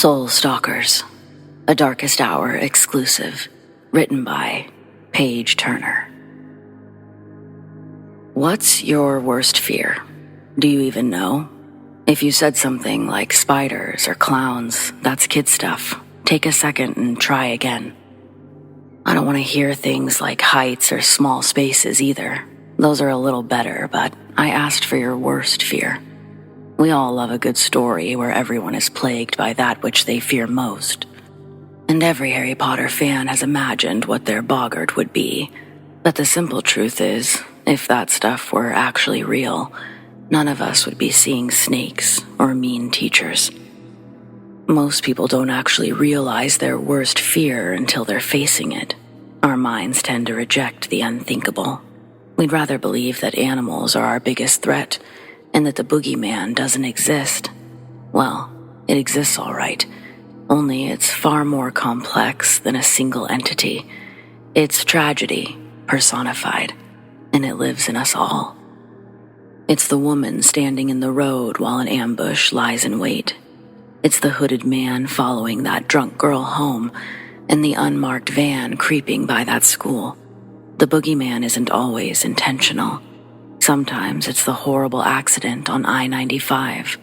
Soul Stalkers, a Darkest Hour exclusive, written by Paige Turner. What's your worst fear? Do you even know? If you said something like spiders or clowns, that's kid stuff. Take a second and try again. I don't want to hear things like heights or small spaces either. Those are a little better, but I asked for your worst fear. We all love a good story where everyone is plagued by that which they fear most. And every Harry Potter fan has imagined what their boggart would be. But the simple truth is, if that stuff were actually real, none of us would be seeing snakes or mean teachers. Most people don't actually realize their worst fear until they're facing it. Our minds tend to reject the unthinkable. We'd rather believe that animals are our biggest threat, and that the boogeyman doesn't exist. Well, it exists all right, only it's far more complex than a single entity. It's tragedy, personified, and it lives in us all. It's the woman standing in the road while an ambush lies in wait. It's the hooded man following that drunk girl home, and the unmarked van creeping by that school. The boogeyman isn't always intentional. Sometimes it's the horrible accident on I-95,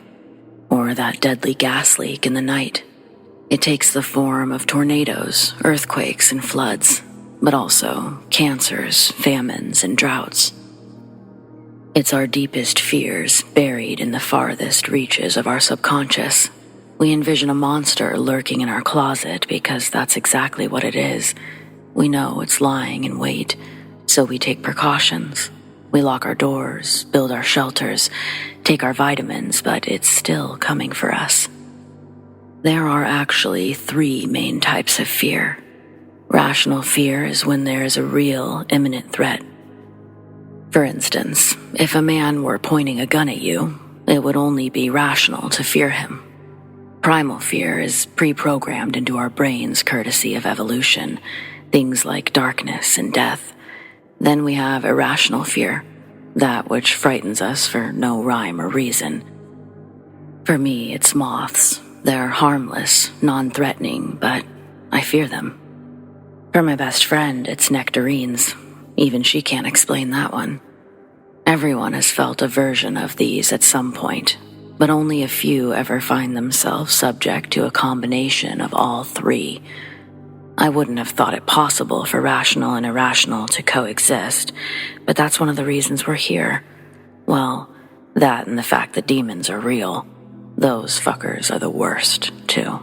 or that deadly gas leak in the night. It takes the form of tornadoes, earthquakes, and floods, but also cancers, famines, and droughts. It's our deepest fears buried in the farthest reaches of our subconscious. We envision a monster lurking in our closet because that's exactly what it is. We know it's lying in wait, so we take precautions. We lock our doors, build our shelters, take our vitamins, but it's still coming for us. There are actually 3 main types of fear. Rational fear is when there is a real, imminent threat. For instance, if a man were pointing a gun at you, it would only be rational to fear him. Primal fear is pre-programmed into our brains courtesy of evolution, things like darkness and death. Then we have irrational fear, that which frightens us for no rhyme or reason. For me, it's moths. They're harmless, non-threatening, but I fear them. For my best friend, it's nectarines. Even she can't explain that one. Everyone has felt a version of these at some point, but only a few ever find themselves subject to a combination of all 3. I wouldn't have thought it possible for rational and irrational to coexist, but that's one of the reasons we're here. Well, that and the fact that demons are real. Those fuckers are the worst, too.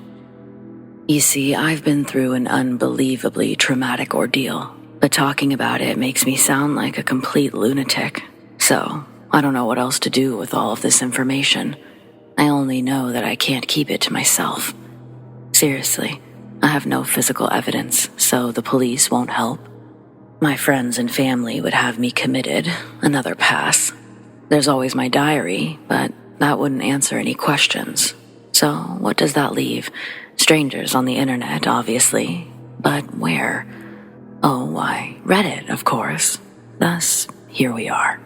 You see, I've been through an unbelievably traumatic ordeal, but talking about it makes me sound like a complete lunatic. So, I don't know what else to do with all of this information. I only know that I can't keep it to myself. Seriously. I have no physical evidence, so the police won't help. My friends and family would have me committed, another pass. There's always my diary, but that wouldn't answer any questions. So what does that leave? Strangers on the internet, obviously. But where? Oh, why, Reddit, of course. Thus, here we are.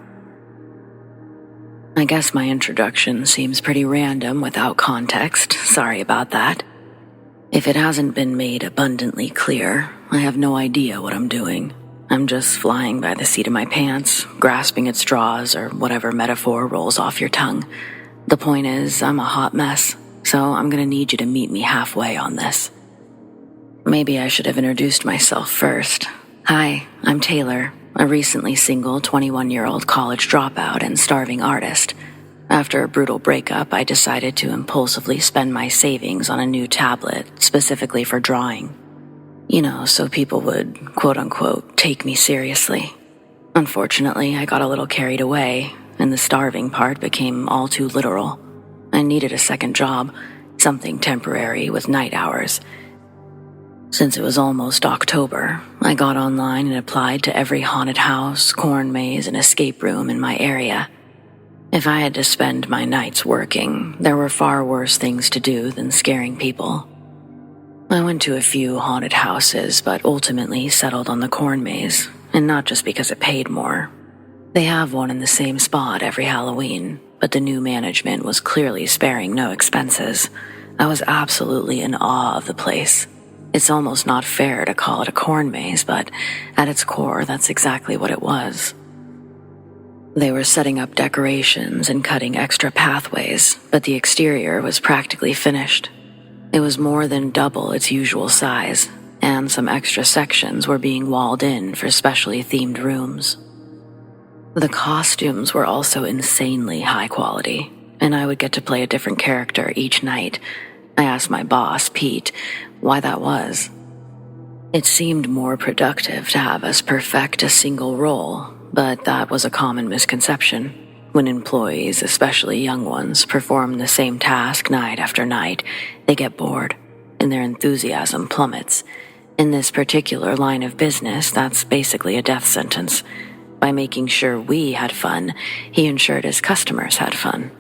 I guess my introduction seems pretty random without context. Sorry about that. If it hasn't been made abundantly clear, I have no idea what I'm doing. I'm just flying by the seat of my pants, grasping at straws or whatever metaphor rolls off your tongue. The point is, I'm a hot mess, so I'm gonna need you to meet me halfway on this. Maybe I should have introduced myself first. Hi, I'm Taylor, a recently single 21-year-old college dropout and starving artist. After a brutal breakup, I decided to impulsively spend my savings on a new tablet, specifically for drawing. You know, so people would, quote-unquote, take me seriously. Unfortunately, I got a little carried away, and the starving part became all too literal. I needed a second job, something temporary with night hours. Since it was almost October, I got online and applied to every haunted house, corn maze, and escape room in my area. If I had to spend my nights working, there were far worse things to do than scaring people. I went to a few haunted houses, but ultimately settled on the corn maze, and not just because it paid more. They have one in the same spot every Halloween, but the new management was clearly sparing no expenses. I was absolutely in awe of the place. It's almost not fair to call it a corn maze, but at its core, that's exactly what it was. They were setting up decorations and cutting extra pathways, but the exterior was practically finished. It was more than double its usual size, and some extra sections were being walled in for specially themed rooms. The costumes were also insanely high quality, and I would get to play a different character each night. I asked my boss, Pete, why that was. It seemed more productive to have us perfect a single role, but that was a common misconception. When employees, especially young ones, perform the same task night after night, they get bored, and their enthusiasm plummets. In this particular line of business, that's basically a death sentence. By making sure we had fun, he ensured his customers had fun.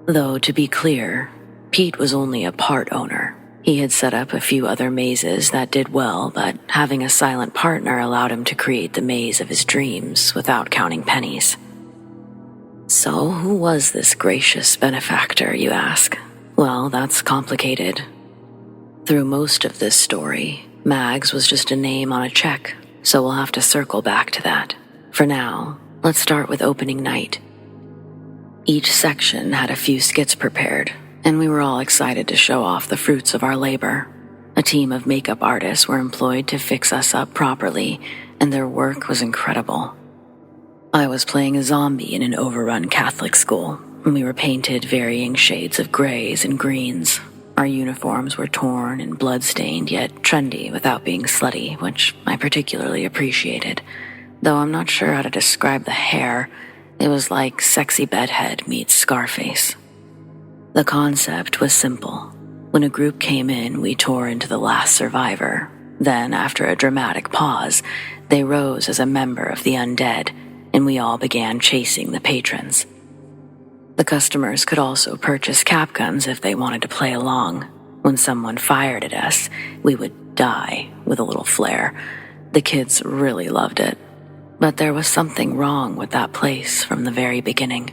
Though, to be clear, Pete was only a part owner. He had set up a few other mazes that did well, but having a silent partner allowed him to create the maze of his dreams without counting pennies. So, who was this gracious benefactor, you ask? Well, that's complicated. Through most of this story, Mags was just a name on a check, so we'll have to circle back to that. For now, let's start with opening night. Each section had a few skits prepared, and we were all excited to show off the fruits of our labor. A team of makeup artists were employed to fix us up properly, and their work was incredible. I was playing a zombie in an overrun Catholic school, and we were painted varying shades of grays and greens. Our uniforms were torn and blood-stained, yet trendy without being slutty, which I particularly appreciated. Though I'm not sure how to describe the hair, it was like sexy bedhead meets Scarface. The concept was simple. When a group came in, we tore into the last survivor. Then, after a dramatic pause, they rose as a member of the undead, and we all began chasing the patrons. The customers could also purchase cap guns if they wanted to play along. When someone fired at us, we would die with a little flair. The kids really loved it. But there was something wrong with that place from the very beginning.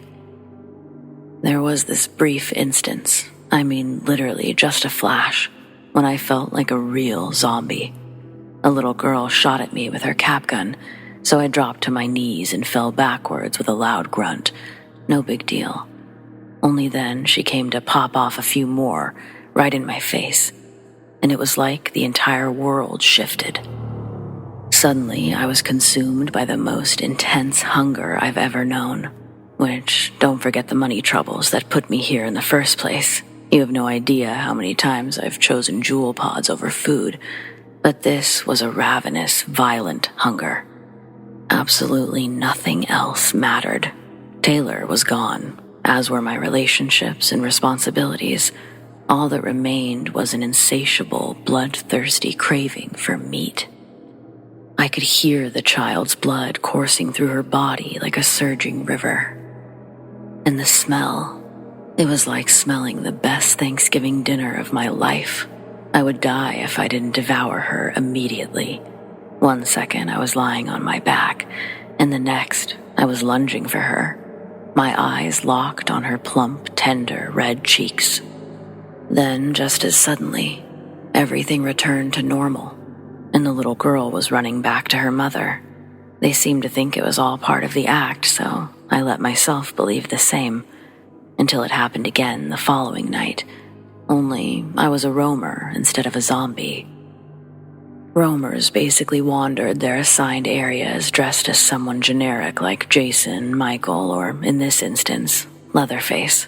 There was this brief instance, I mean literally just a flash, when I felt like a real zombie. A little girl shot at me with her cap gun, so I dropped to my knees and fell backwards with a loud grunt. No big deal. Only then she came to pop off a few more, right in my face, and it was like the entire world shifted. Suddenly, I was consumed by the most intense hunger I've ever known. Which, don't forget the money troubles that put me here in the first place. You have no idea how many times I've chosen jewel pods over food, but this was a ravenous, violent hunger. Absolutely nothing else mattered. Taylor was gone, as were my relationships and responsibilities. All that remained was an insatiable, bloodthirsty craving for meat. I could hear the child's blood coursing through her body like a surging river. And the smell, it was like smelling the best Thanksgiving dinner of my life. I would die if I didn't devour her immediately. One second I was lying on my back, and the next I was lunging for her, my eyes locked on her plump, tender, red cheeks. Then, just as suddenly, everything returned to normal, and the little girl was running back to her mother. They seemed to think it was all part of the act, so I let myself believe the same, until it happened again the following night, only I was a roamer instead of a zombie. Roamers basically wandered their assigned areas dressed as someone generic like Jason, Michael, or, in this instance, Leatherface.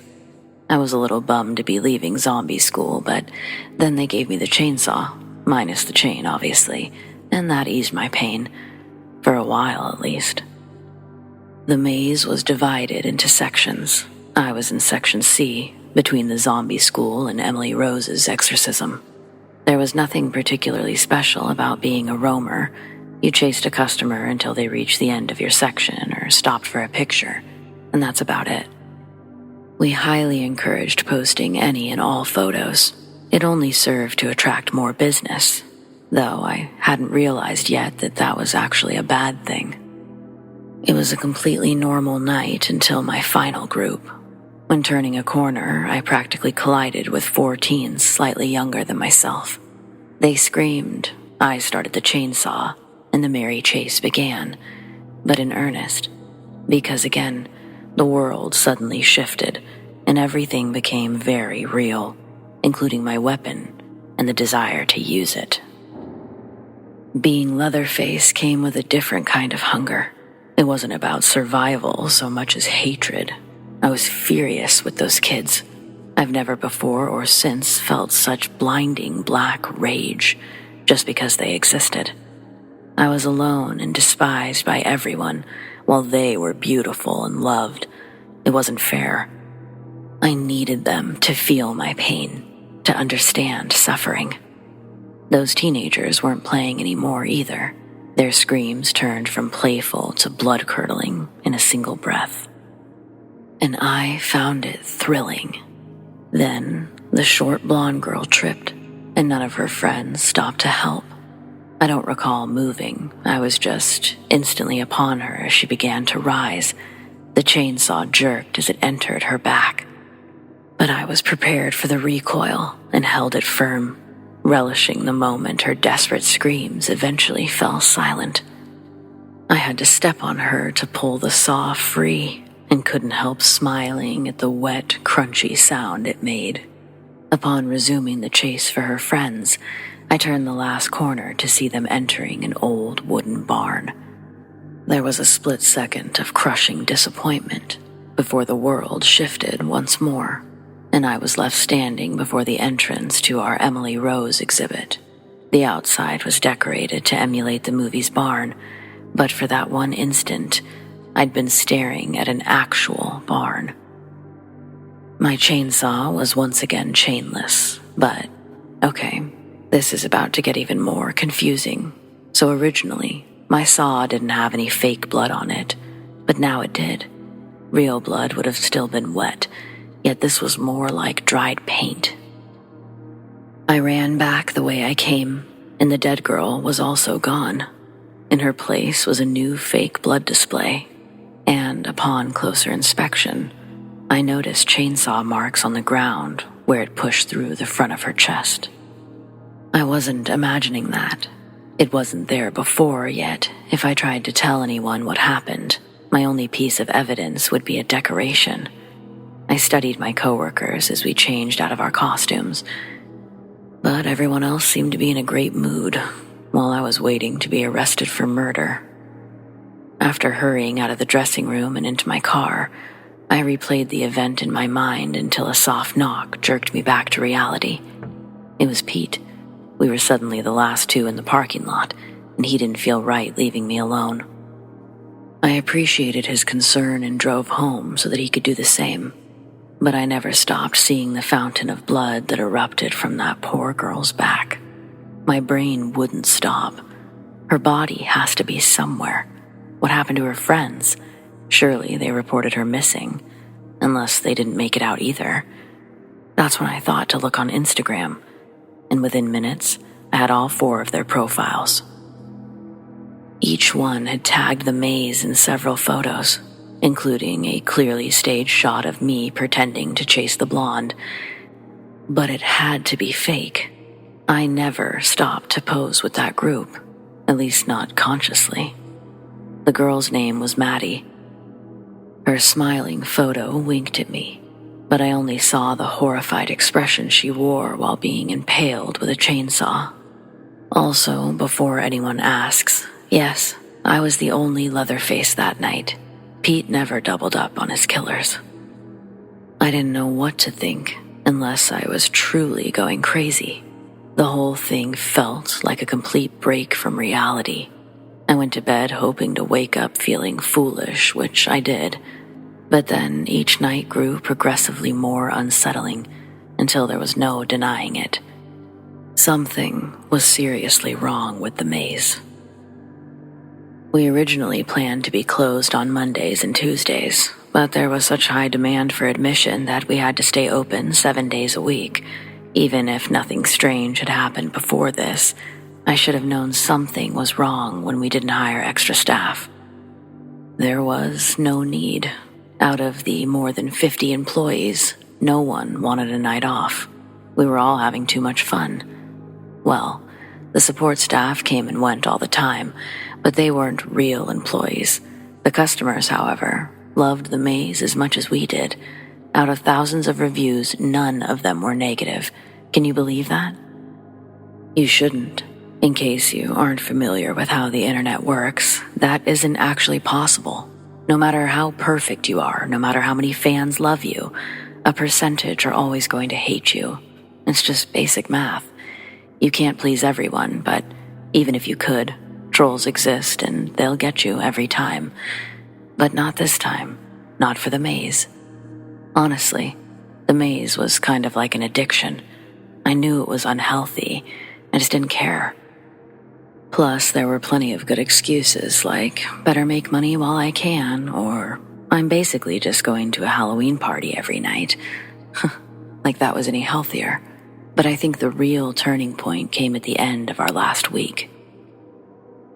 I was a little bummed to be leaving zombie school, but then they gave me the chainsaw, minus the chain, obviously, and that eased my pain, for a while at least. The maze was divided into sections. I was in Section C, between the zombie school and Emily Rose's exorcism. There was nothing particularly special about being a roamer. You chased a customer until they reached the end of your section or stopped for a picture, and that's about it. We highly encouraged posting any and all photos. It only served to attract more business, though I hadn't realized yet that that was actually a bad thing. It was a completely normal night until my final group. When turning a corner, I practically collided with 4 teens slightly younger than myself. They screamed, I started the chainsaw, and the merry chase began, but in earnest, because again, the world suddenly shifted, and everything became very real, including my weapon and the desire to use it. Being Leatherface came with a different kind of hunger. It wasn't about survival so much as hatred. I was furious with those kids. I've never before or since felt such blinding black rage just because they existed. I was alone and despised by everyone while they were beautiful and loved. It wasn't fair. I needed them to feel my pain, to understand suffering. Those teenagers weren't playing anymore either. Their screams turned from playful to blood-curdling in a single breath. And I found it thrilling. Then, the short blonde girl tripped, and none of her friends stopped to help. I don't recall moving. I was just instantly upon her as she began to rise. The chainsaw jerked as it entered her back. But I was prepared for the recoil and held it firm, relishing the moment her desperate screams eventually fell silent. I had to step on her to pull the saw free and couldn't help smiling at the wet, crunchy sound it made. Upon resuming the chase for her friends, I turned the last corner to see them entering an old wooden barn. There was a split second of crushing disappointment before the world shifted once more, and I was left standing before the entrance to our Emily Rose exhibit. The outside was decorated to emulate the movie's barn, but for that one instant, I'd been staring at an actual barn. My chainsaw was once again chainless, but okay, this is about to get even more confusing. So originally, my saw didn't have any fake blood on it, but now it did. Real blood would have still been wet, yet this was more like dried paint. I ran back the way I came, and the dead girl was also gone. In her place was a new fake blood display, and upon closer inspection, I noticed chainsaw marks on the ground where it pushed through the front of her chest. I wasn't imagining that. It wasn't there before, yet if I tried to tell anyone what happened, my only piece of evidence would be a decoration. I studied my coworkers as we changed out of our costumes, but everyone else seemed to be in a great mood while I was waiting to be arrested for murder. After hurrying out of the dressing room and into my car, I replayed the event in my mind until a soft knock jerked me back to reality. It was Pete. We were suddenly the last 2 in the parking lot, and he didn't feel right leaving me alone. I appreciated his concern and drove home so that he could do the same, but I never stopped seeing the fountain of blood that erupted from that poor girl's back. My brain wouldn't stop. Her body has to be somewhere. What happened to her friends? Surely they reported her missing, unless they didn't make it out either. That's when I thought to look on Instagram, and within minutes, I had all 4 of their profiles. Each one had tagged the maze in several photos, including a clearly staged shot of me pretending to chase the blonde. But it had to be fake. I never stopped to pose with that group, at least not consciously. The girl's name was Maddie. Her smiling photo winked at me, but I only saw the horrified expression she wore while being impaled with a chainsaw. Also, before anyone asks, yes, I was the only Leatherface that night. Pete never doubled up on his killers. I didn't know what to think unless I was truly going crazy. The whole thing felt like a complete break from reality. I went to bed hoping to wake up feeling foolish, which I did. But then each night grew progressively more unsettling until there was no denying it. Something was seriously wrong with the maze. We originally planned to be closed on Mondays and Tuesdays, but there was such high demand for admission that we had to stay open 7 days a week. Even if nothing strange had happened before this, I should have known something was wrong when we didn't hire extra staff. There was no need. Out of the more than 50 employees, no one wanted a night off. We were all having too much fun. Well, the support staff came and went all the time, but they weren't real employees. The customers, however, loved the maze as much as we did. Out of thousands of reviews, none of them were negative. Can you believe that? You shouldn't. In case you aren't familiar with how the internet works, that isn't actually possible. No matter how perfect you are, no matter how many fans love you, a percentage are always going to hate you. It's just basic math. You can't please everyone, but even if you could, trolls exist and they'll get you every time. But not this time. Not for the maze. Honestly, the maze was kind of like an addiction. I knew it was unhealthy. I just didn't care. Plus, there were plenty of good excuses like, better make money while I can, or I'm basically just going to a Halloween party every night. Like that was any healthier. But I think the real turning point came at the end of our last week.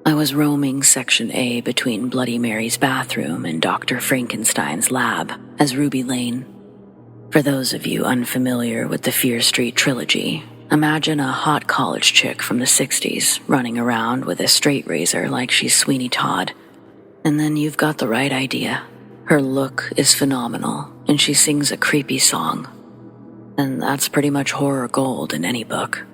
I was roaming Section A between Bloody Mary's bathroom and Dr. Frankenstein's lab as Ruby Lane. For those of you unfamiliar with the Fear Street trilogy, imagine a hot college chick from the 60s running around with a straight razor like she's Sweeney Todd. And then you've got the right idea. Her look is phenomenal, and she sings a creepy song. And that's pretty much horror gold in any book.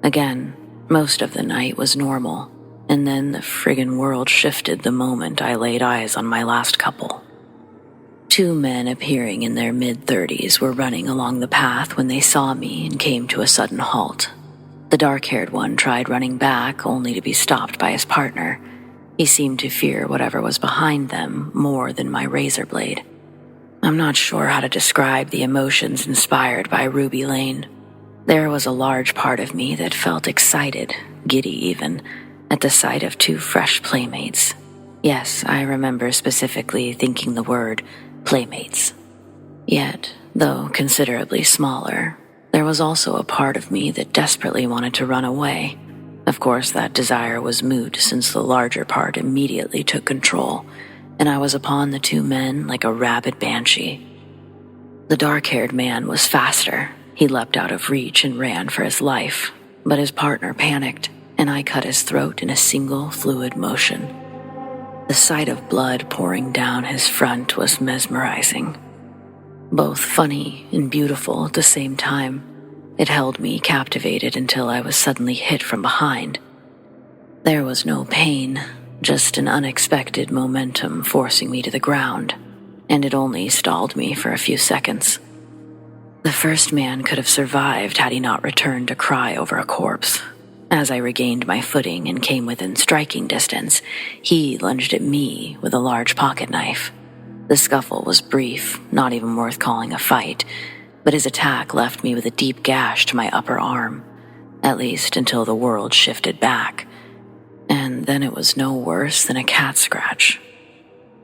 Again, most of the night was normal, and then the friggin' world shifted the moment I laid eyes on my last couple. Two men appearing in their mid-30s were running along the path when they saw me and came to a sudden halt. The dark-haired one tried running back only to be stopped by his partner. He seemed to fear whatever was behind them more than my razor blade. I'm not sure how to describe the emotions inspired by Ruby Lane. There was a large part of me that felt excited, giddy even, at the sight of two fresh playmates. Yes, I remember specifically thinking the word playmates. Yet, though considerably smaller, there was also a part of me that desperately wanted to run away. Of course, that desire was moot since the larger part immediately took control, and I was upon the two men like a rabid banshee. The dark-haired man was faster. He leapt out of reach and ran for his life, but his partner panicked, and I cut his throat in a single fluid motion. The sight of blood pouring down his front was mesmerizing. Both funny and beautiful at the same time, it held me captivated until I was suddenly hit from behind. There was no pain, just an unexpected momentum forcing me to the ground, and it only stalled me for a few seconds. The first man could have survived had he not returned to cry over a corpse. As I regained my footing and came within striking distance, he lunged at me with a large pocket knife. The scuffle was brief, not even worth calling a fight, but his attack left me with a deep gash to my upper arm, at least until the world shifted back. And then it was no worse than a cat scratch.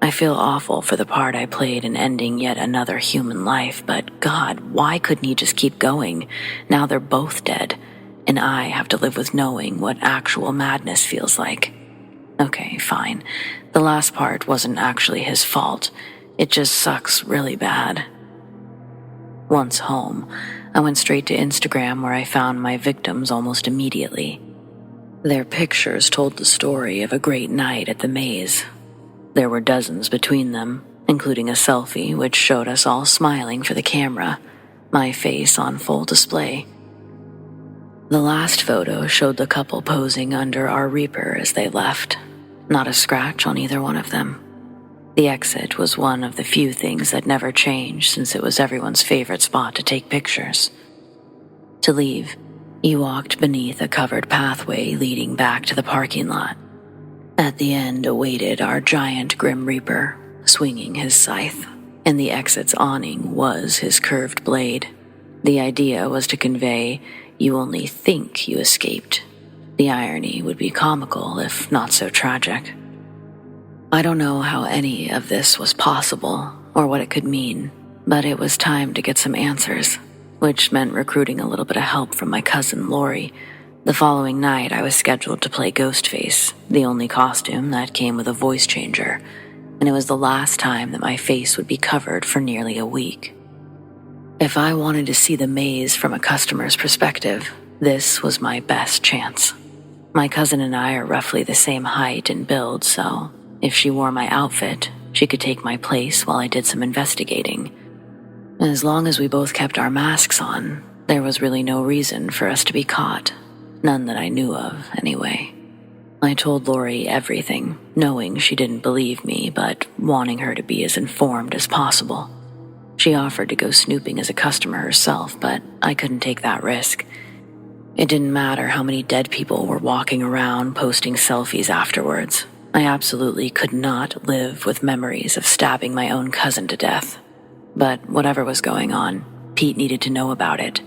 I feel awful for the part I played in ending yet another human life, but God, why couldn't he just keep going? Now they're both dead, and I have to live with knowing what actual madness feels like. Okay, fine. The last part wasn't actually his fault. It just sucks really bad. Once home, I went straight to Instagram where I found my victims almost immediately. Their pictures told the story of a great night at the maze. There were dozens between them, including a selfie which showed us all smiling for the camera, my face on full display. The last photo showed the couple posing under our Reaper as they left. Not a scratch on either one of them. The exit was one of the few things that never changed since it was everyone's favorite spot to take pictures. To leave, you walked beneath a covered pathway leading back to the parking lot. At the end awaited our giant Grim Reaper, swinging his scythe, and the exit's awning was his curved blade. The idea was to convey, you only think you escaped. The irony would be comical, if not so tragic. I don't know how any of this was possible, or what it could mean, but it was time to get some answers, which meant recruiting a little bit of help from my cousin Lori. The following night, I was scheduled to play Ghostface, the only costume that came with a voice changer, and and it was the last time that my face would be covered for nearly a week. If I wanted to see the maze from a customer's perspective, this was my best chance. My cousin and I are roughly the same height and build, so if she wore my outfit, she could take my place while I did some investigating. As long as we both kept our masks on, there was really no reason for us to be caught. None that I knew of, anyway. I told Lori everything, knowing she didn't believe me, but wanting her to be as informed as possible. She offered to go snooping as a customer herself, but I couldn't take that risk. It didn't matter how many dead people were walking around posting selfies afterwards. I absolutely could not live with memories of stabbing my own cousin to death. But whatever was going on, Pete needed to know about it.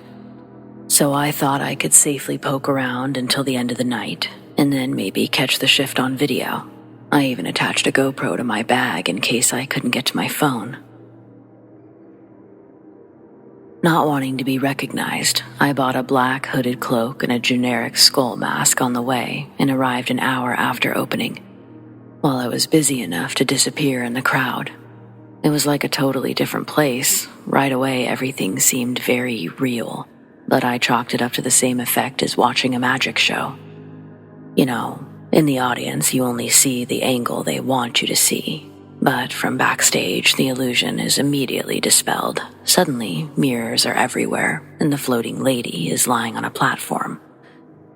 So I thought I could safely poke around until the end of the night, and then maybe catch the shift on video. I even attached a GoPro to my bag in case I couldn't get to my phone. Not wanting to be recognized, I bought a black hooded cloak and a generic skull mask on the way and arrived an hour after opening, while I was busy enough to disappear in the crowd. It was like a totally different place. Right away, everything seemed very real, but I chalked it up to the same effect as watching a magic show. You know, in the audience, you only see the angle they want you to see. But from backstage, the illusion is immediately dispelled. Suddenly, mirrors are everywhere, and the floating lady is lying on a platform.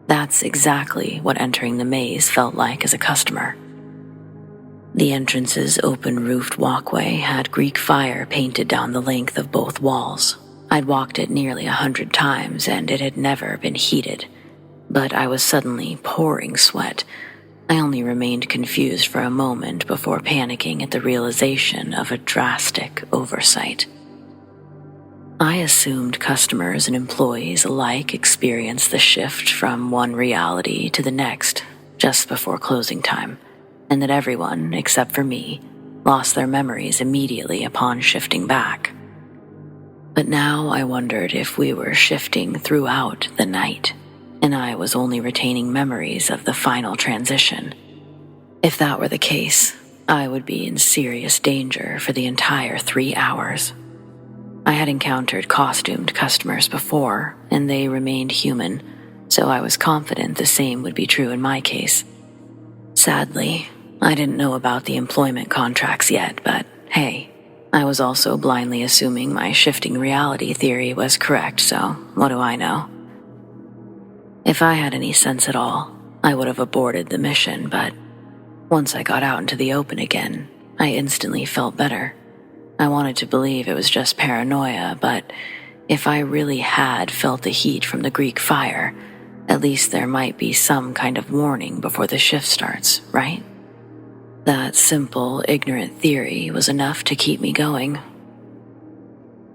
That's exactly what entering the maze felt like as a customer. The entrance's open-roofed walkway had Greek fire painted down the length of both walls. I'd walked it nearly 100 times, and it had never been heated. But I was suddenly pouring sweat. I only remained confused for a moment before panicking at the realization of a drastic oversight. I assumed customers and employees alike experienced the shift from one reality to the next just before closing time, and that everyone, except for me, lost their memories immediately upon shifting back. But now I wondered if we were shifting throughout the night, and I was only retaining memories of the final transition. If that were the case, I would be in serious danger for the entire 3 hours. I had encountered costumed customers before, and they remained human, so I was confident the same would be true in my case. Sadly, I didn't know about the employment contracts yet, but hey, I was also blindly assuming my shifting reality theory was correct, so what do I know? If I had any sense at all, I would have aborted the mission, but once I got out into the open again, I instantly felt better. I wanted to believe it was just paranoia, but if I really had felt the heat from the Greek fire, at least there might be some kind of warning before the shift starts, right? That simple, ignorant theory was enough to keep me going.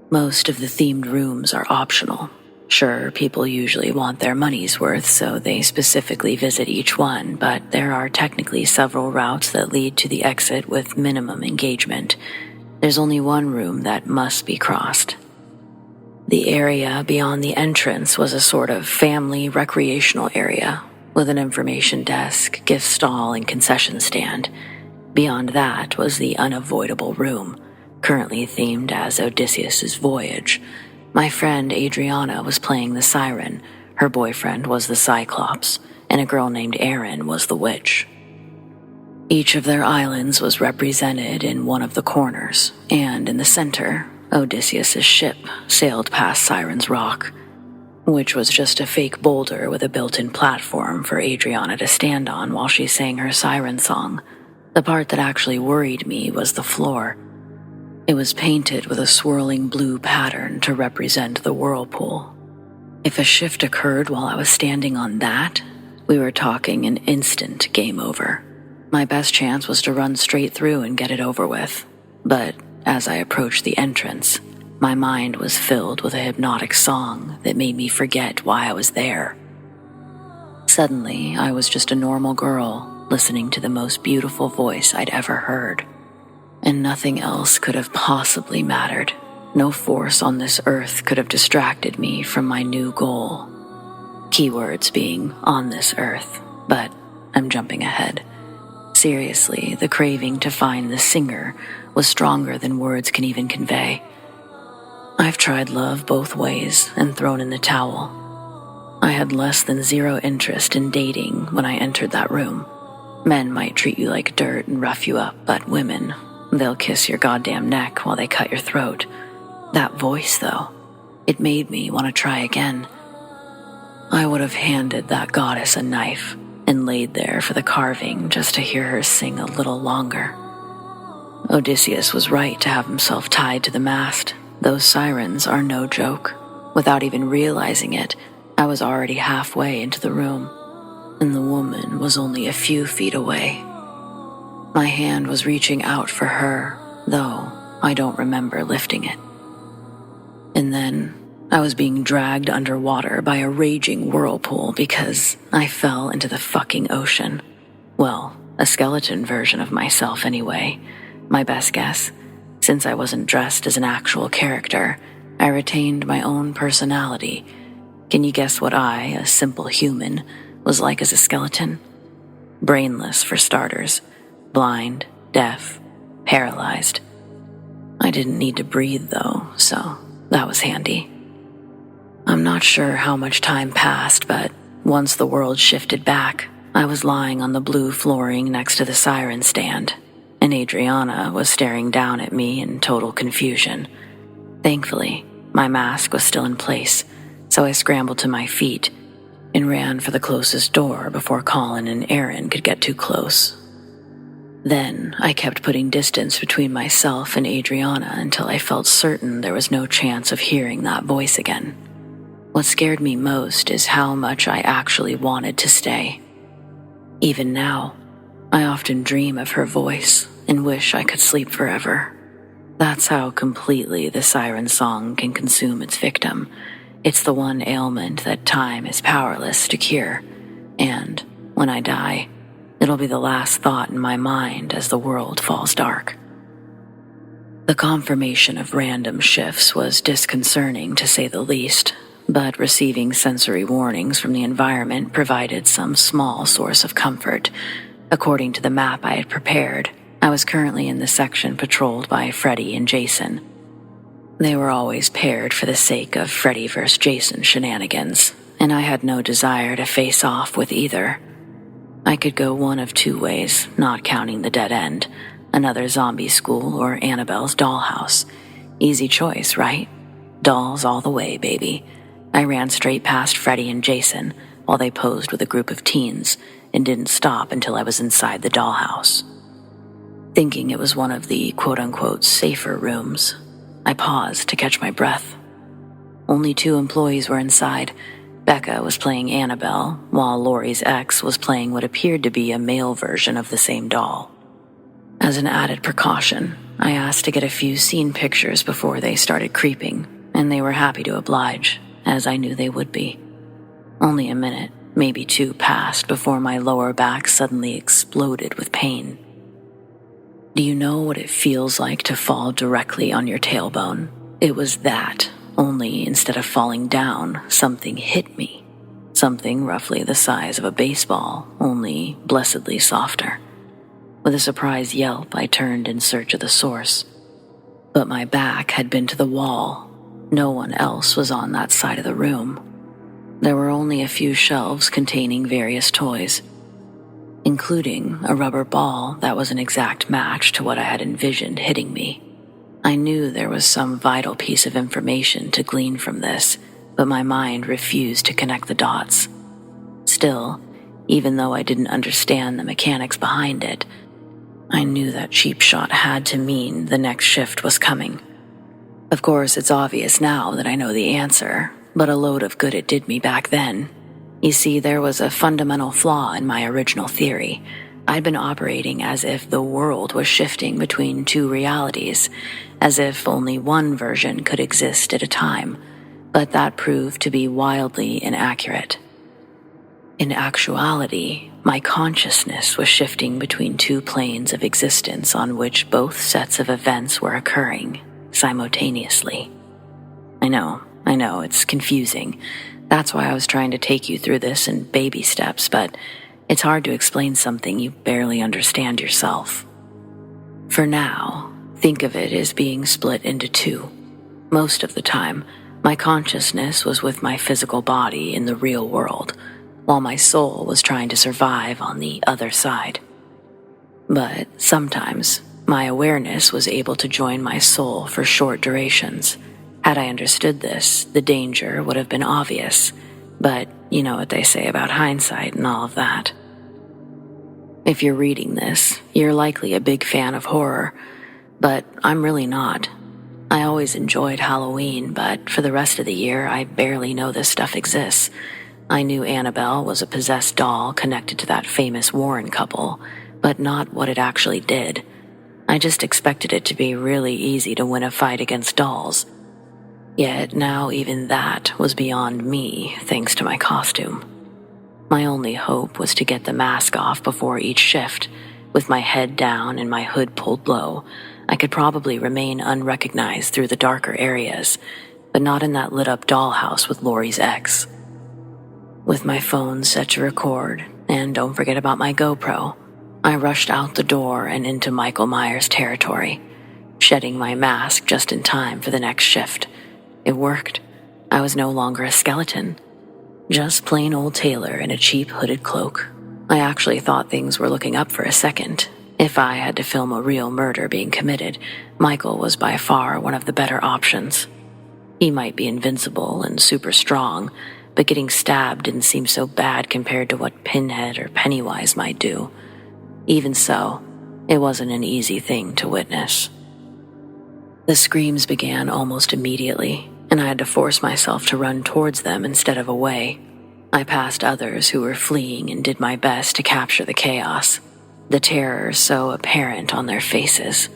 Most of the themed rooms are optional. Sure, people usually want their money's worth, so they specifically visit each one, but there are technically several routes that lead to the exit with minimum engagement. There's only one room that must be crossed. The area beyond the entrance was a sort of family recreational area, with an information desk, gift stall, and concession stand. Beyond that was the unavoidable room, currently themed as Odysseus's Voyage. My friend Adrienne was playing the Siren, her boyfriend was the Cyclops, and a girl named Erin was the Witch. Each of their islands was represented in one of the corners, and in the center, Odysseus's ship sailed past Siren's Rock, which was just a fake boulder with a built-in platform for Adrienne to stand on while she sang her siren song. The part that actually worried me was the floor. It was painted with a swirling blue pattern to represent the whirlpool. If a shift occurred while I was standing on that, we were talking an instant game over. My best chance was to run straight through and get it over with. But as I approached the entrance, my mind was filled with a hypnotic song that made me forget why I was there. Suddenly, I was just a normal girl listening to the most beautiful voice I'd ever heard. And nothing else could have possibly mattered. No force on this earth could have distracted me from my new goal. Keywords being on this earth, but I'm jumping ahead. Seriously, the craving to find the singer was stronger than words can even convey. I've tried love both ways and thrown in the towel. I had less than zero interest in dating when I entered that room. Men might treat you like dirt and rough you up, but women, they'll kiss your goddamn neck while they cut your throat. That voice, though, it made me want to try again. I would have handed that goddess a knife and laid there for the carving just to hear her sing a little longer. Odysseus was right to have himself tied to the mast. Those sirens are no joke. Without even realizing it, I was already halfway into the room, and the woman was only a few feet away. My hand was reaching out for her, though I don't remember lifting it. And then I was being dragged underwater by a raging whirlpool because I fell into the fucking ocean. Well, a skeleton version of myself anyway. My best guess, since I wasn't dressed as an actual character, I retained my own personality. Can you guess what I, a simple human, was like as a skeleton? Brainless, for starters. Blind, deaf, paralyzed. I didn't need to breathe, though, so that was handy. I'm not sure how much time passed, but once the world shifted back, I was lying on the blue flooring next to the siren stand, and Adrienne was staring down at me in total confusion. Thankfully, my mask was still in place, so I scrambled to my feet and ran for the closest door before Colin and Erin could get too close. Then I kept putting distance between myself and Adrienne until I felt certain there was no chance of hearing that voice again. What scared me most is how much I actually wanted to stay. Even now, I often dream of her voice and wish I could sleep forever. That's how completely the siren song can consume its victim. It's the one ailment that time is powerless to cure, and when I die, it'll be the last thought in my mind as the world falls dark. The confirmation of random shifts was disconcerting to say the least, but receiving sensory warnings from the environment provided some small source of comfort. According to the map I had prepared, I was currently in the section patrolled by Freddy and Jason. They were always paired for the sake of Freddy vs. Jason shenanigans, and I had no desire to face off with either. I could go one of two ways, not counting the dead end: another zombie school or Annabelle's dollhouse. Easy choice, right? Dolls all the way, baby. I ran straight past Freddy and Jason while they posed with a group of teens and didn't stop until I was inside the dollhouse. Thinking it was one of the quote-unquote safer rooms, I paused to catch my breath. Only 2 employees were inside. Becca was playing Annabelle, while Laurie's ex was playing what appeared to be a male version of the same doll. As an added precaution, I asked to get a few scene pictures before they started creeping, and they were happy to oblige, as I knew they would be. Only a minute, maybe 2, passed before my lower back suddenly exploded with pain. Do you know what it feels like to fall directly on your tailbone? It was that, only instead of falling down, something hit me. Something roughly the size of a baseball, only blessedly softer. With a surprised yelp, I turned in search of the source. But my back had been to the wall. No one else was on that side of the room. There were only a few shelves containing various toys, including a rubber ball that was an exact match to what I had envisioned hitting me. I knew there was some vital piece of information to glean from this, but my mind refused to connect the dots. Still, even though I didn't understand the mechanics behind it, I knew that cheap shot had to mean the next shift was coming. Of course, it's obvious now that I know the answer, but a load of good it did me back then. You see, there was a fundamental flaw in my original theory. I'd been operating as if the world was shifting between 2 realities, as if only one version could exist at a time, but that proved to be wildly inaccurate. In actuality, my consciousness was shifting between 2 planes of existence on which both sets of events were occurring simultaneously. I know, it's confusing. That's why I was trying to take you through this in baby steps, but It's hard to explain something you barely understand yourself. For now, think of it as being split into two. Most of the time, my consciousness was with my physical body in the real world, while my soul was trying to survive on the other side. But sometimes, my awareness was able to join my soul for short durations. Had I understood this, the danger would have been obvious, but you know what they say about hindsight and all of that. If you're reading this, you're likely a big fan of horror, but I'm really not. I always enjoyed Halloween, but for the rest of the year, I barely know this stuff exists. I knew Annabelle was a possessed doll connected to that famous Warren couple, but not what it actually did. I just expected it to be really easy to win a fight against dolls. Yet now even that was beyond me, thanks to my costume. My only hope was to get the mask off before each shift. With my head down and my hood pulled low, I could probably remain unrecognized through the darker areas, but not in that lit-up dollhouse with Laurie's ex. With my phone set to record, and don't forget about my GoPro, I rushed out the door and into Michael Myers territory, shedding my mask just in time for the next shift. It worked. I was no longer a skeleton. Just plain old Taylor in a cheap hooded cloak. I actually thought things were looking up for a second. If I had to film a real murder being committed, Michael was by far one of the better options. He might be invincible and super strong, but getting stabbed didn't seem so bad compared to what Pinhead or Pennywise might do. Even so, it wasn't an easy thing to witness. The screams began almost immediately, and I had to force myself to run towards them instead of away. I passed others who were fleeing and did my best to capture the chaos, the terror so apparent on their faces,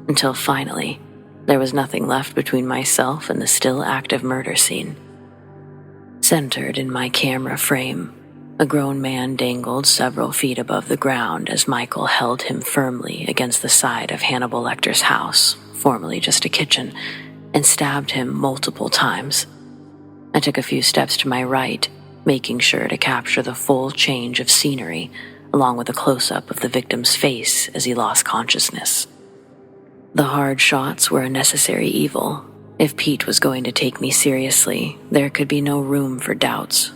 until finally, there was nothing left between myself and the still active murder scene. Centered in my camera frame, a grown man dangled several feet above the ground as Michael held him firmly against the side of Hannibal Lecter's house, formerly just a kitchen, and stabbed him multiple times. I took a few steps to my right, making sure to capture the full change of scenery, along with a close-up of the victim's face as he lost consciousness. The hard shots were a necessary evil. If Pete was going to take me seriously, there could be no room for doubts.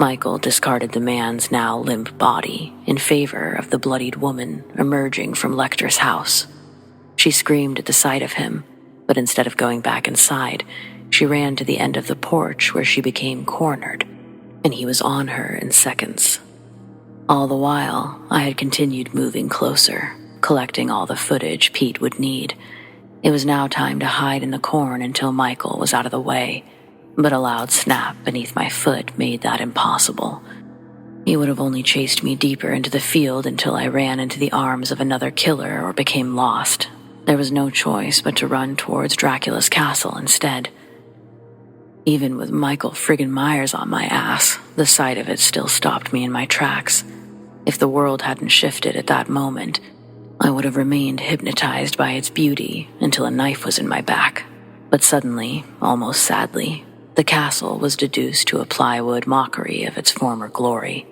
Michael discarded the man's now limp body in favor of the bloodied woman emerging from Lecter's house. She screamed at the sight of him, but instead of going back inside, she ran to the end of the porch where she became cornered, and he was on her in seconds. All the while, I had continued moving closer, collecting all the footage Pete would need. It was now time to hide in the corn until Michael was out of the way, but a loud snap beneath my foot made that impossible. He would have only chased me deeper into the field until I ran into the arms of another killer or became lost. There was no choice but to run towards Dracula's castle instead. Even with Michael friggin' Myers on my ass, the sight of it still stopped me in my tracks. If the world hadn't shifted at that moment, I would have remained hypnotized by its beauty until a knife was in my back. But suddenly, almost sadly, the castle was deduced to a plywood mockery of its former glory.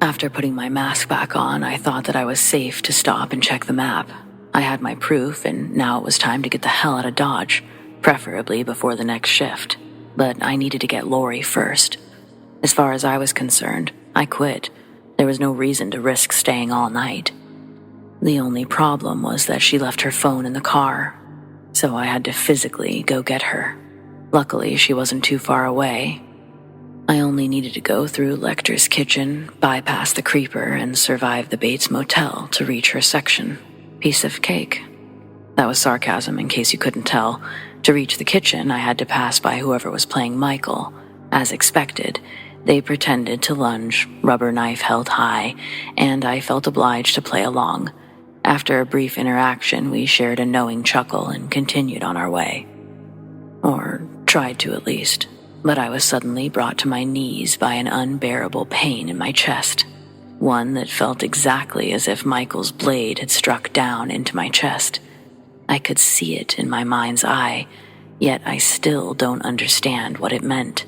After putting my mask back on, I thought that I was safe to stop and check the map. I had my proof, and now it was time to get the hell out of Dodge, preferably before the next shift. But I needed to get Laurie first. As far as I was concerned, I quit. There was no reason to risk staying all night. The only problem was that she left her phone in the car, so I had to physically go get her. Luckily, she wasn't too far away. I only needed to go through Lecter's kitchen, bypass the creeper, and survive the Bates Motel to reach her section. Piece of cake. That was sarcasm, in case you couldn't tell. To reach the kitchen, I had to pass by whoever was playing Michael. As expected, they pretended to lunge, rubber knife held high, and I felt obliged to play along. After a brief interaction, we shared a knowing chuckle and continued on our way. Or tried to, at least. But I was suddenly brought to my knees by an unbearable pain in my chest. One that felt exactly as if Michael's blade had struck down into my chest. I could see it in my mind's eye, yet I still don't understand what it meant.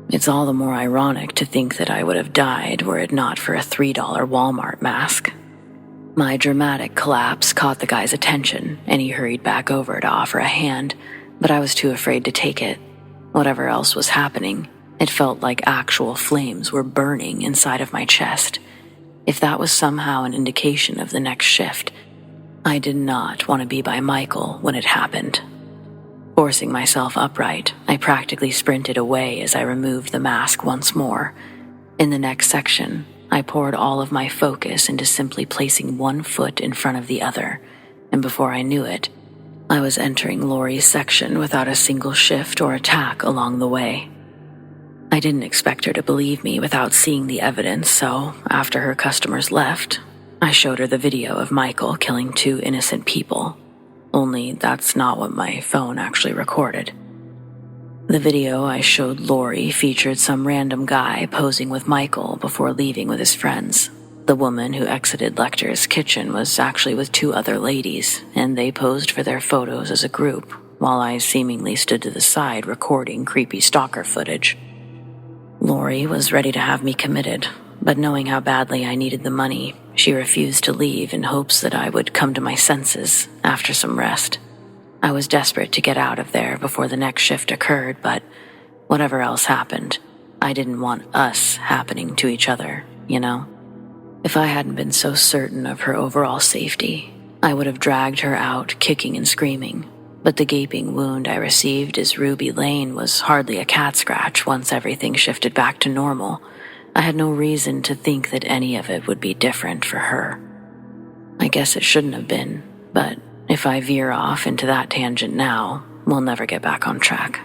It's all the more ironic to think that I would have died were it not for a $3 Walmart mask. My dramatic collapse caught the guy's attention, and he hurried back over to offer a hand, but I was too afraid to take it. Whatever else was happening, it felt like actual flames were burning inside of my chest. If that was somehow an indication of the next shift, I did not want to be by Michael when it happened. Forcing myself upright, I practically sprinted away as I removed the mask once more. In the next section, I poured all of my focus into simply placing one foot in front of the other, and before I knew it, I was entering Lori's section without a single shift or attack along the way. I didn't expect her to believe me without seeing the evidence, so after her customers left, I showed her the video of Michael killing 2 innocent people. Only that's not what my phone actually recorded. The video I showed Lori featured some random guy posing with Michael before leaving with his friends. The woman who exited Lecter's kitchen was actually with 2 other ladies, and they posed for their photos as a group, while I seemingly stood to the side recording creepy stalker footage. Lori was ready to have me committed, but knowing how badly I needed the money, she refused to leave in hopes that I would come to my senses after some rest. I was desperate to get out of there before the next shift occurred, but whatever else happened, I didn't want us happening to each other, you know? If I hadn't been so certain of her overall safety, I would have dragged her out kicking and screaming, but the gaping wound I received as Ruby Lane was hardly a cat scratch once everything shifted back to normal. I had no reason to think that any of it would be different for her. I guess it shouldn't have been, but if I veer off into that tangent now, we'll never get back on track.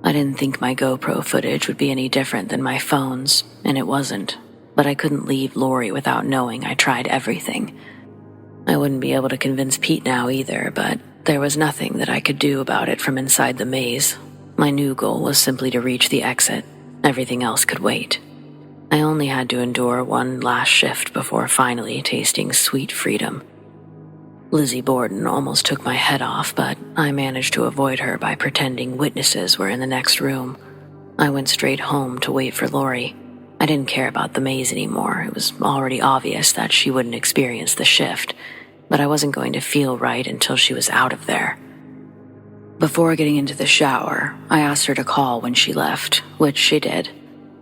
I didn't think my GoPro footage would be any different than my phone's, and it wasn't, but I couldn't leave Lori without knowing I tried everything. I wouldn't be able to convince Pete now either, but there was nothing that I could do about it from inside the maze. My new goal was simply to reach the exit. Everything else could wait. I only had to endure one last shift before finally tasting sweet freedom. Lizzie Borden almost took my head off, but I managed to avoid her by pretending witnesses were in the next room. I went straight home to wait for Lori. I didn't care about the maze anymore. It was already obvious that she wouldn't experience the shift, but I wasn't going to feel right until she was out of there. Before getting into the shower, I asked her to call when she left, which she did.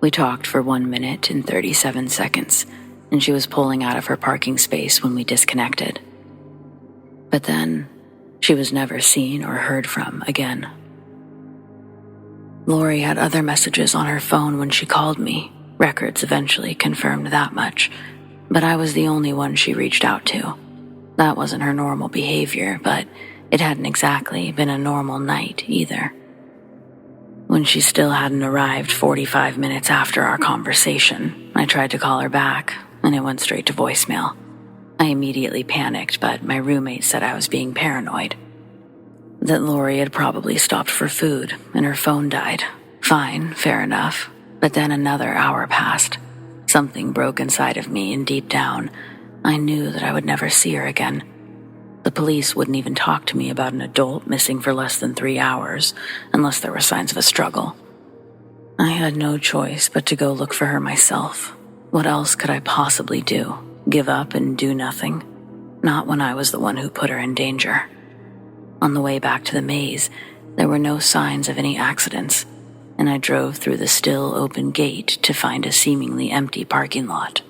We talked for 1 minute and 37 seconds, and she was pulling out of her parking space when we disconnected. But then, she was never seen or heard from again. Lori had other messages on her phone when she called me. Records eventually confirmed that much, but I was the only one she reached out to. That wasn't her normal behavior, but it hadn't exactly been a normal night either. When she still hadn't arrived 45 minutes after our conversation, I tried to call her back, and it went straight to voicemail. I immediately panicked, but my roommate said I was being paranoid. That Lori had probably stopped for food, and her phone died. Fine, fair enough. But then another hour passed. Something broke inside of me, and deep down, I knew that I would never see her again. The police wouldn't even talk to me about an adult missing for less than 3 hours, unless there were signs of a struggle. I had no choice but to go look for her myself. What else could I possibly do? Give up and do nothing? Not when I was the one who put her in danger. On the way back to the maze, there were no signs of any accidents, and I drove through the still open gate to find a seemingly empty parking lot.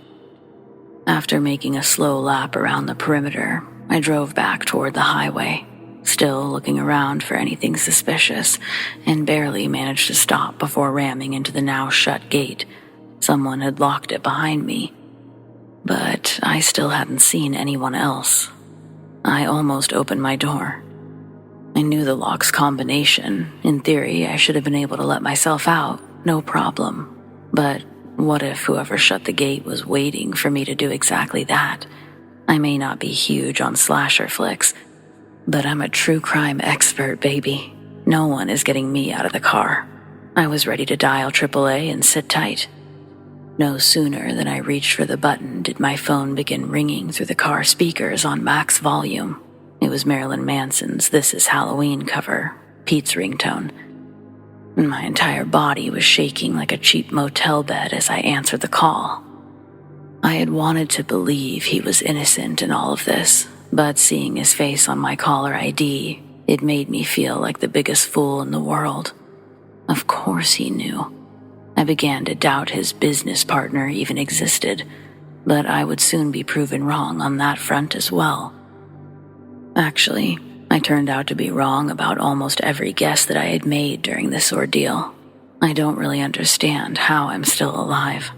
After making a slow lap around the perimeter, I drove back toward the highway, still looking around for anything suspicious, and barely managed to stop before ramming into the now shut gate. Someone had locked it behind me, but I still hadn't seen anyone else. I almost opened my door. I knew the lock's combination. In theory, I should have been able to let myself out, no problem. But what if whoever shut the gate was waiting for me to do exactly that? I may not be huge on slasher flicks, but I'm a true crime expert, baby. No one is getting me out of the car. I was ready to dial AAA and sit tight. No sooner than I reached for the button did my phone begin ringing through the car speakers on max volume. It was Marilyn Manson's "This Is Halloween" cover, Pete's ringtone. and my entire body was shaking like a cheap motel bed as I answered the call. I had wanted to believe he was innocent in all of this, but seeing his face on my caller ID, it made me feel like the biggest fool in the world. Of course he knew. I began to doubt his business partner even existed, but I would soon be proven wrong on that front as well. Actually, I turned out to be wrong about almost every guess that I had made during this ordeal. I don't really understand how I'm still alive.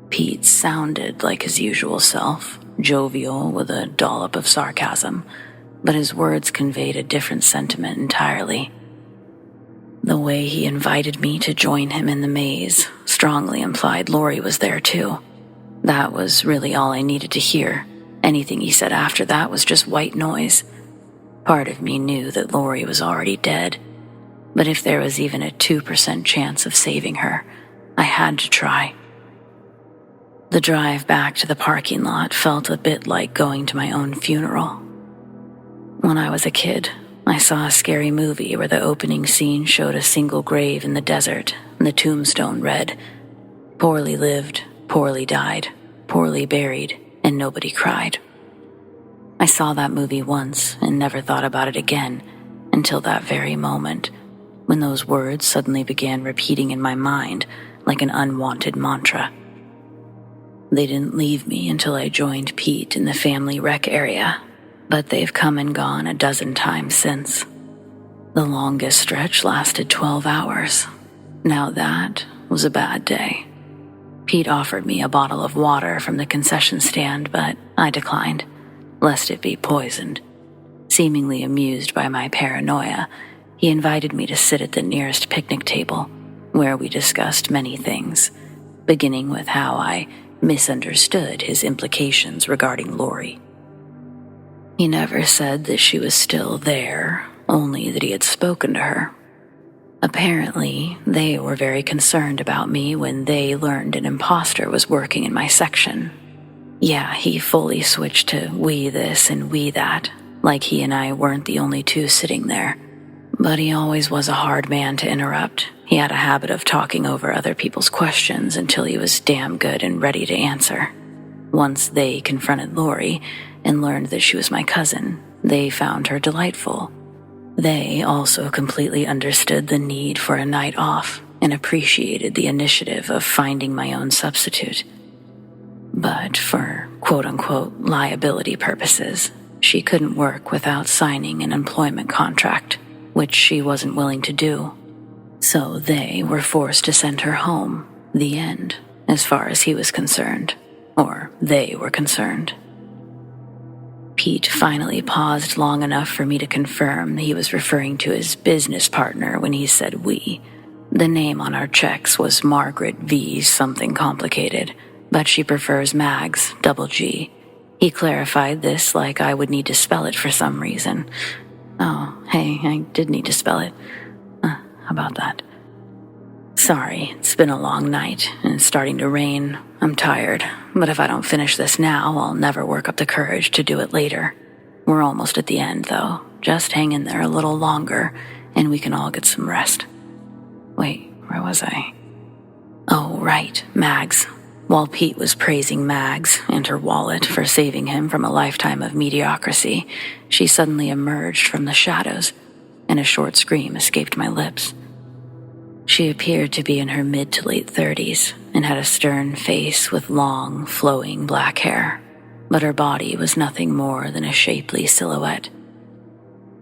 Pete sounded like his usual self, jovial with a dollop of sarcasm, but his words conveyed a different sentiment entirely. The way he invited me to join him in the maze strongly implied Lori was there too. That was really all I needed to hear. Anything he said after that was just white noise. Part of me knew that Lori was already dead, but if there was even a 2% chance of saving her, I had to try. The drive back to the parking lot felt a bit like going to my own funeral. When I was a kid, I saw a scary movie where the opening scene showed a single grave in the desert and the tombstone read, "Poorly lived, poorly died, poorly buried, and nobody cried." I saw that movie once and never thought about it again until that very moment, when those words suddenly began repeating in my mind like an unwanted mantra. They didn't leave me until I joined Pete in the family rec area, but they've come and gone a dozen times since. The longest stretch lasted 12 hours. Now that was a bad day. Pete offered me a bottle of water from the concession stand, but I declined, lest it be poisoned. Seemingly amused by my paranoia, he invited me to sit at the nearest picnic table, where we discussed many things, beginning with how I misunderstood his implications regarding Lori. He never said that she was still there, only that he had spoken to her. Apparently, they were very concerned about me when they learned an imposter was working in my section. Yeah, he fully switched to we this and we that, like he and I weren't the only two sitting there. But he always was a hard man to interrupt. He had a habit of talking over other people's questions until he was damn good and ready to answer. Once they confronted Lori and learned that she was my cousin, they found her delightful. They also completely understood the need for a night off and appreciated the initiative of finding my own substitute. But for quote-unquote liability purposes, she couldn't work without signing an employment contract, which she wasn't willing to do. So they were forced to send her home, the end, as far as he was concerned, or they were concerned. Pete finally paused long enough for me to confirm he was referring to his business partner when he said we. The name on our checks was Margaret V. something complicated, but she prefers Mags, double G. He clarified this like I would need to spell it for some reason. Oh, hey, I did need to spell it. How about that? Sorry, it's been a long night, and it's starting to rain. I'm tired, but if I don't finish this now, I'll never work up the courage to do it later. We're almost at the end, though. Just hang in there a little longer, and we can all get some rest. Wait, where was I? Oh, right, Mags. While Pete was praising Mags and her wallet for saving him from a lifetime of mediocrity, she suddenly emerged from the shadows, and a short scream escaped my lips. She appeared to be in her mid to late 30s and had a stern face with long, flowing black hair, but her body was nothing more than a shapely silhouette.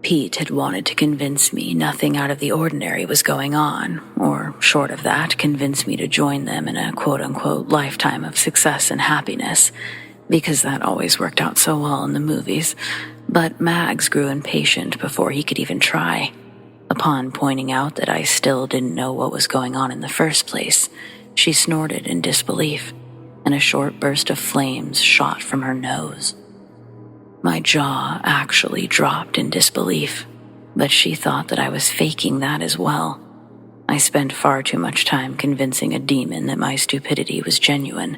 Pete had wanted to convince me nothing out of the ordinary was going on, or, short of that, convince me to join them in a quote-unquote lifetime of success and happiness, because that always worked out so well in the movies. But Mags grew impatient before he could even try. Upon pointing out that I still didn't know what was going on in the first place, she snorted in disbelief, and a short burst of flames shot from her nose. My jaw actually dropped in disbelief, but she thought that I was faking that as well. I spent far too much time convincing a demon that my stupidity was genuine,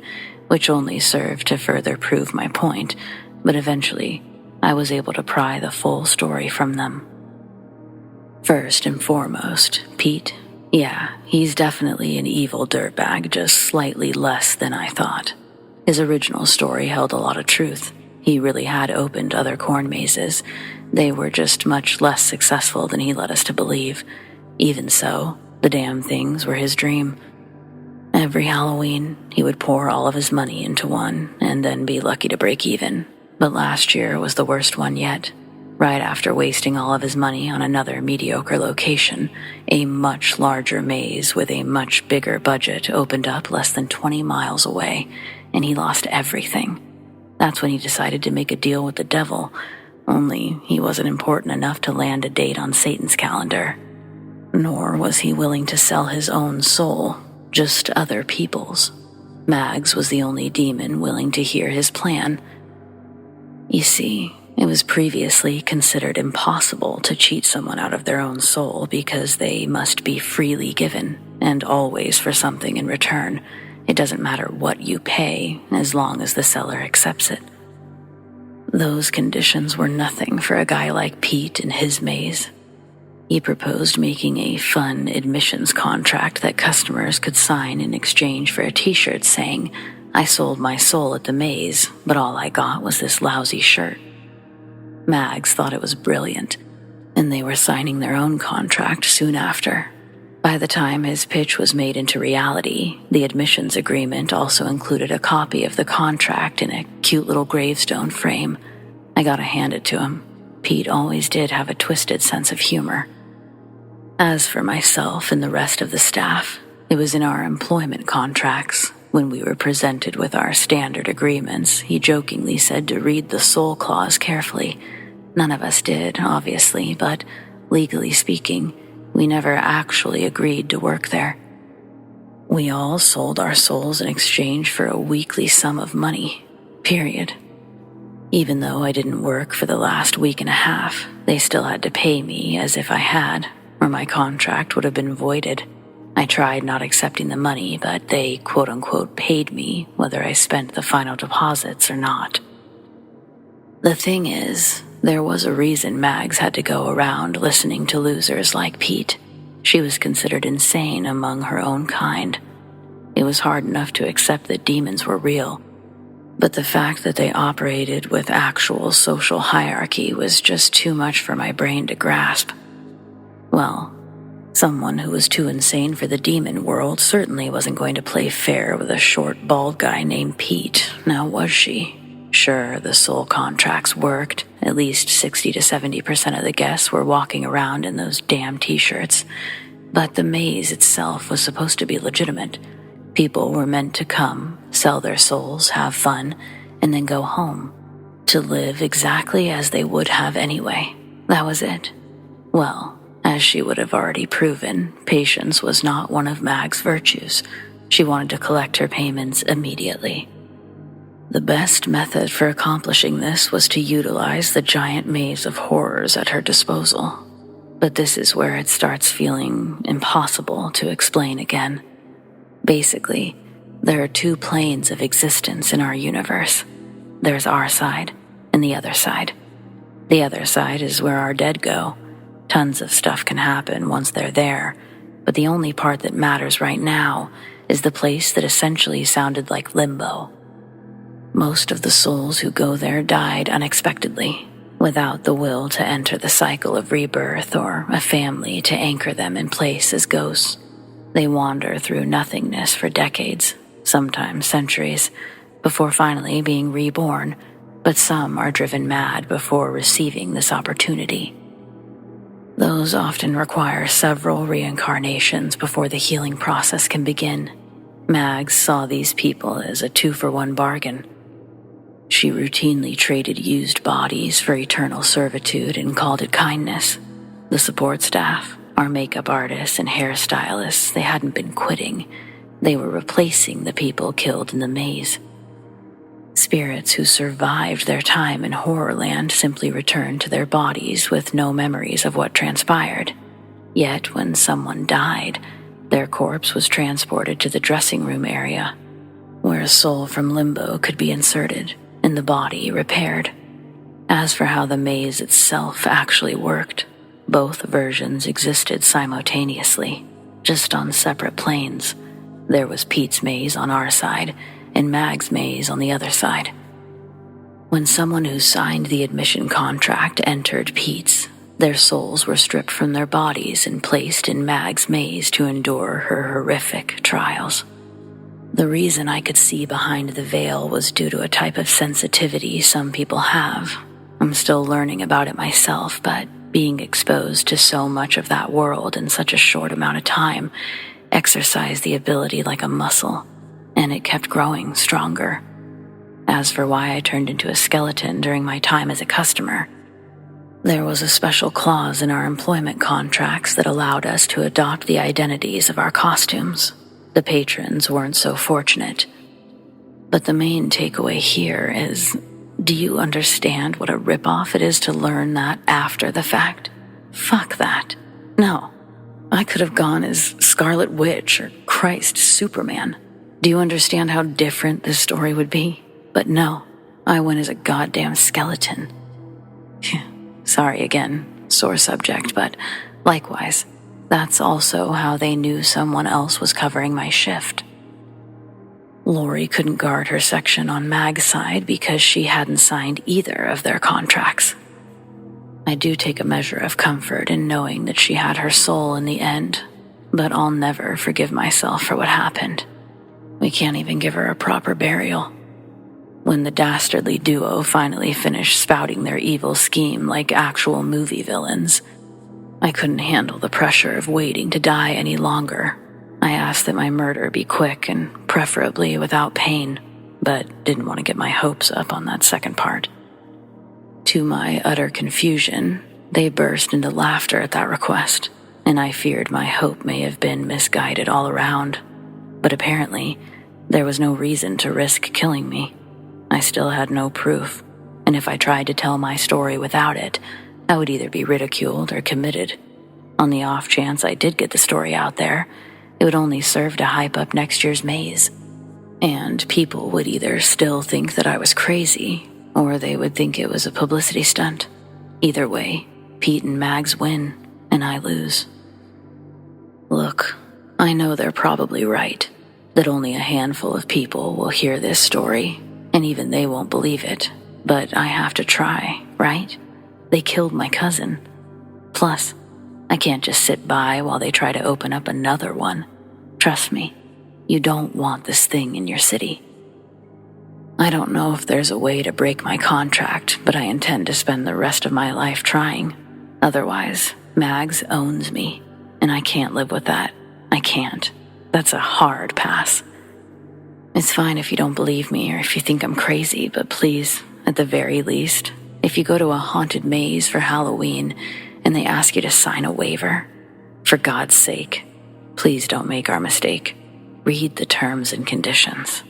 which only served to further prove my point, but eventually I was able to pry the full story from them. First and foremost, Pete, Yeah, he's definitely an evil dirtbag, just slightly less than I thought. His original story held a lot of truth. He really had opened other corn mazes. They were just much less successful than he led us to believe. Even so, the damn things were his dream. Every Halloween, he would pour all of his money into one and then be lucky to break even. But last year was the worst one yet. Right after wasting all of his money on another mediocre location, a much larger maze with a much bigger budget opened up less than 20 miles away, and he lost everything. That's when he decided to make a deal with the devil, only he wasn't important enough to land a date on Satan's calendar. Nor was he willing to sell his own soul, just other people's. Mags was the only demon willing to hear his plan. You see, it was previously considered impossible to cheat someone out of their own soul because they must be freely given, and always for something in return. It doesn't matter what you pay, as long as the seller accepts it. Those conditions were nothing for a guy like Pete in his maze. He proposed making a fun admissions contract that customers could sign in exchange for a t-shirt saying, "I sold my soul at the maze, but all I got was this lousy shirt." Mags thought it was brilliant, and they were signing their own contract soon after. By the time his pitch was made into reality, the admissions agreement also included a copy of the contract in a cute little gravestone frame. I gotta hand it to him. Pete always did have a twisted sense of humor. As for myself and the rest of the staff, it was in our employment contracts. When we were presented with our standard agreements, he jokingly said to read the soul clause carefully. None of us did, obviously, but legally speaking, we never actually agreed to work there. We all sold our souls in exchange for a weekly sum of money, period. Even though I didn't work for the last week and a half, they still had to pay me as if I had, or my contract would have been voided. I tried not accepting the money, but they quote-unquote paid me whether I spent the final deposits or not. The thing is, there was a reason Mags had to go around listening to losers like Pete. She was considered insane among her own kind. It was hard enough to accept that demons were real, but the fact that they operated with actual social hierarchy was just too much for my brain to grasp. Well, someone who was too insane for the demon world certainly wasn't going to play fair with a short, bald guy named Pete, now was she? Sure, the soul contracts worked. At least 60 to 70% of the guests were walking around in those damn t-shirts. But the maze itself was supposed to be legitimate. People were meant to come, sell their souls, have fun, and then go home. To live exactly as they would have anyway. That was it. Well, as she would have already proven, patience was not one of Mag's virtues. She wanted to collect her payments immediately. The best method for accomplishing this was to utilize the giant maze of horrors at her disposal. But this is where it starts feeling impossible to explain again. Basically, there are two planes of existence in our universe. There's our side and the other side. The other side is where our dead go. Tons of stuff can happen once they're there, but the only part that matters right now is the place that essentially sounded like limbo. Most of the souls who go there died unexpectedly, without the will to enter the cycle of rebirth or a family to anchor them in place as ghosts. They wander through nothingness for decades, sometimes centuries, before finally being reborn, but some are driven mad before receiving this opportunity. Those often require several reincarnations before the healing process can begin. Mags saw these people as a 2-for-1 bargain. She routinely traded used bodies for eternal servitude and called it kindness. The support staff, our makeup artists and hairstylists, they hadn't been quitting. They were replacing the people killed in the maze. Spirits who survived their time in Horrorland simply returned to their bodies with no memories of what transpired. Yet when someone died, their corpse was transported to the dressing room area, where a soul from limbo could be inserted and the body repaired. As for how the maze itself actually worked, both versions existed simultaneously, just on separate planes. There was Pete's maze on our side, and Mag's maze on the other side. When someone who signed the admission contract entered Pete's, their souls were stripped from their bodies and placed in Mag's maze to endure her horrific trials. The reason I could see behind the veil was due to a type of sensitivity some people have. I'm still learning about it myself, but being exposed to so much of that world in such a short amount of time exercised the ability like a muscle, and it kept growing stronger. As for why I turned into a skeleton during my time as a customer, there was a special clause in our employment contracts that allowed us to adopt the identities of our costumes. The patrons weren't so fortunate. But the main takeaway here is, do you understand what a ripoff it is to learn that after the fact? Fuck that. No. I could have gone as Scarlet Witch or Christ Superman. Do you understand how different this story would be? But no, I went as a goddamn skeleton. Sorry again, sore subject, but likewise, that's also how they knew someone else was covering my shift. Lori couldn't guard her section on Mag's side because she hadn't signed either of their contracts. I do take a measure of comfort in knowing that she had her soul in the end, but I'll never forgive myself for what happened. We can't even give her a proper burial. When the dastardly duo finally finished spouting their evil scheme like actual movie villains, I couldn't handle the pressure of waiting to die any longer. I asked that my murder be quick and preferably without pain, but didn't want to get my hopes up on that second part. To my utter confusion, they burst into laughter at that request, and I feared my hope may have been misguided all around. But apparently, there was no reason to risk killing me. I still had no proof, and if I tried to tell my story without it, I would either be ridiculed or committed. On the off chance I did get the story out there, it would only serve to hype up next year's maze. And people would either still think that I was crazy, or they would think it was a publicity stunt. Either way, Pete and Mags win, and I lose. Look, I know they're probably right, that only a handful of people will hear this story, and even they won't believe it, but I have to try, right? They killed my cousin. Plus, I can't just sit by while they try to open up another one. Trust me, you don't want this thing in your city. I don't know if there's a way to break my contract, but I intend to spend the rest of my life trying. Otherwise, Mags owns me, and I can't live with that. I can't. That's a hard pass. It's fine if you don't believe me or if you think I'm crazy, but please, at the very least, if you go to a haunted maze for Halloween and they ask you to sign a waiver, for God's sake, please don't make our mistake. Read the terms and conditions.